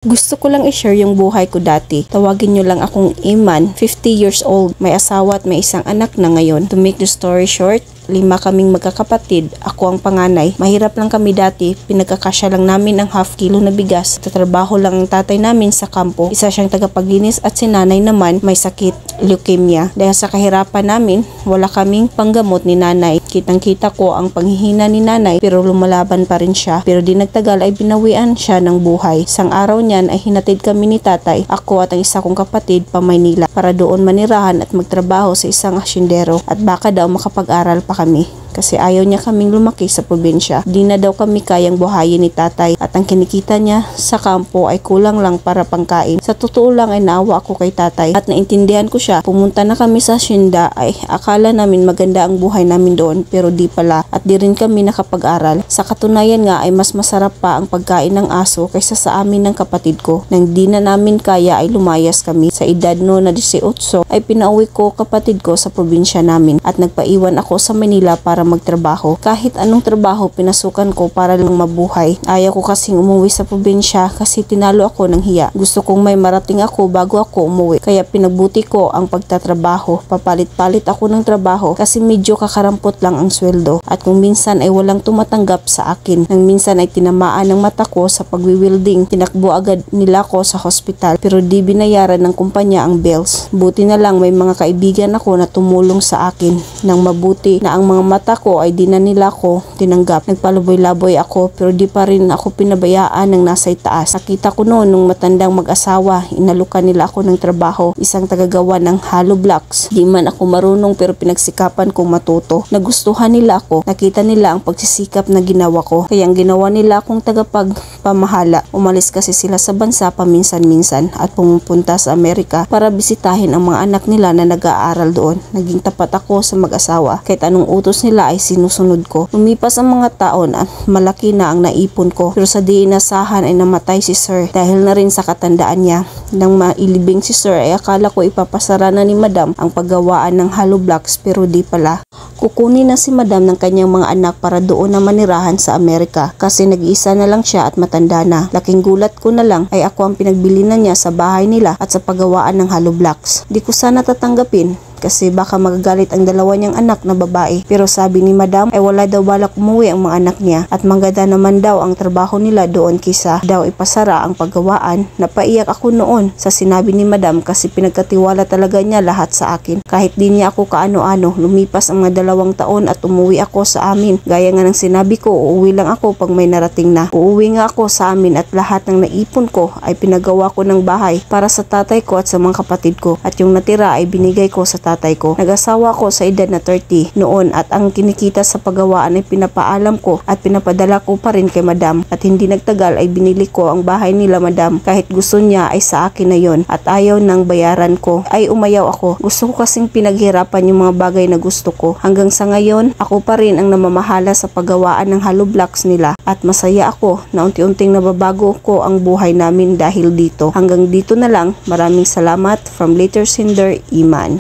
Gusto ko lang i-share yung buhay ko dati. Tawagin nyo lang akong Iman, 50 years old, may asawa at may isang anak na ngayon. To make the story short, 5 kaming magkakapatid, ako ang panganay. Mahirap lang kami dati, pinagkakasya lang namin ang half kilo na bigas. Tatrabaho lang ang tatay namin sa kampo, isa siyang tagapaglinis at si nanay naman may sakit, leukemia. Dahil sa kahirapan namin, wala kaming panggamot ni nanay. Kitang-kita ko ang panghihina ni nanay pero lumalaban pa rin siya. Pero di nagtagal ay binawian siya ng buhay. Sang araw niyan ay hinatid kami ni tatay, ako at ang isa kong kapatid pa Maynila para doon manirahan at magtrabaho sa isang asyendero at baka daw makapag-aral pa kami. Kasi ayaw niya kaming lumaki sa probinsya. Di na daw kami kayang buhayin ni tatay at ang kinikita niya sa kampo ay kulang lang para pangkain. Sa totoo lang ay naawa ako kay tatay at naintindihan ko siya. Pumunta na kami sa asyenda ay akala namin maganda ang buhay namin doon pero di pala at di rin kami nakapag-aral. Sa katunayan nga ay mas masarap pa ang pagkain ng aso kaysa sa amin ng kapatid ko. Nang di na namin kaya ay lumayas kami. Sa edad no na 18 ay pinauwi ko kapatid ko sa probinsya namin at nagpaiwan ako sa Manila para magtrabaho. Kahit anong trabaho pinasukan ko para lang mabuhay. Ayaw ko kasing umuwi sa probinsya kasi tinalo ako ng hiya. Gusto kong may marating ako bago ako umuwi. Kaya pinagbuti ko ang pagtatrabaho. Papalit-palit ako ng trabaho kasi medyo kakarampot lang ang sweldo. At kung minsan ay walang tumatanggap sa akin. Nang minsan ay tinamaan ng mata ko sa pagwiwilding. Tinakbo agad nila ko sa hospital pero di binayaran ng kumpanya ang bills. Buti na lang may mga kaibigan ako na tumulong sa akin. Nang mabuti na ang mga mata ko ay di na nila ko tinanggap. Nagpalaboy-laboy ako pero di pa rin ako pinabayaan ng nasa itaas. Nakita ko noon nung matandang mag-asawa, inalukan nila ako ng trabaho, isang tagagawa ng hollow blocks. Di man ako marunong pero pinagsikapan kong matuto. Nagustuhan nila ako, nakita nila ang pagsisikap na ginawa ko. Kaya ang ginawa nila akong tagapagpamahala. Umalis kasi sila sa bansa paminsan-minsan at pumupunta sa Amerika para bisitahin ang mga anak nila na nag-aaral doon. Naging tapat ako sa mag-asawa. Kahit anong utos nila ay sinusunod ko. Lumipas ang mga taon at malaki na ang naipon ko. Pero sa di inasahan ay namatay si Sir dahil na rin sa katandaan niya. Nang mailibing si Sir ay akala ko ipapasara na ni Madam ang paggawaan ng hollow blocks pero di pala. Kukunin na si Madam ng kanyang mga anak para doon na manirahan sa Amerika kasi nag-iisa na lang siya at matanda na. Laking gulat ko na lang ay ako ang pinagbili na niya sa bahay nila at sa paggawaan ng hollow blocks. Di ko sana tatanggapin kasi baka magagalit ang dalawa niyang anak na babae. Pero sabi ni Madam ay wala daw balak umuwi ang mga anak niya at maganda naman daw ang trabaho nila doon kisa daw ipasara ang paggawaan. Napaiyak ako noon sa sinabi ni Madam kasi pinagkatiwala talaga niya lahat sa akin. Kahit di niya ako kaano-ano, lumipas ang mga 2 taon at umuwi ako sa amin. Gaya nga ng sinabi ko, uuwi lang ako pag may narating na. Uuwi nga ako sa amin at lahat ng naipon ko ay pinagawa ko ng bahay para sa tatay ko at sa mga kapatid ko. At yung natira ay binigay ko sa tatay ko. Nag-asawa ko sa edad na 30 noon at ang kinikita sa paggawaan ay pinapaalam ko at pinapadala ko pa rin kay Madam at hindi nagtagal ay binili ko ang bahay nila Madam kahit gusto niya ay sa akin na yon at ayaw nang bayaran ko ay umayaw ako. Gusto ko kasing pinaghirapan yung mga bagay na gusto ko. Hanggang sa ngayon ako pa rin ang namamahala sa paggawaan ng hollow blocks nila at masaya ako na unti-unting nababago ko ang buhay namin dahil dito. Hanggang dito na lang. Maraming salamat from Later Sender, Iman.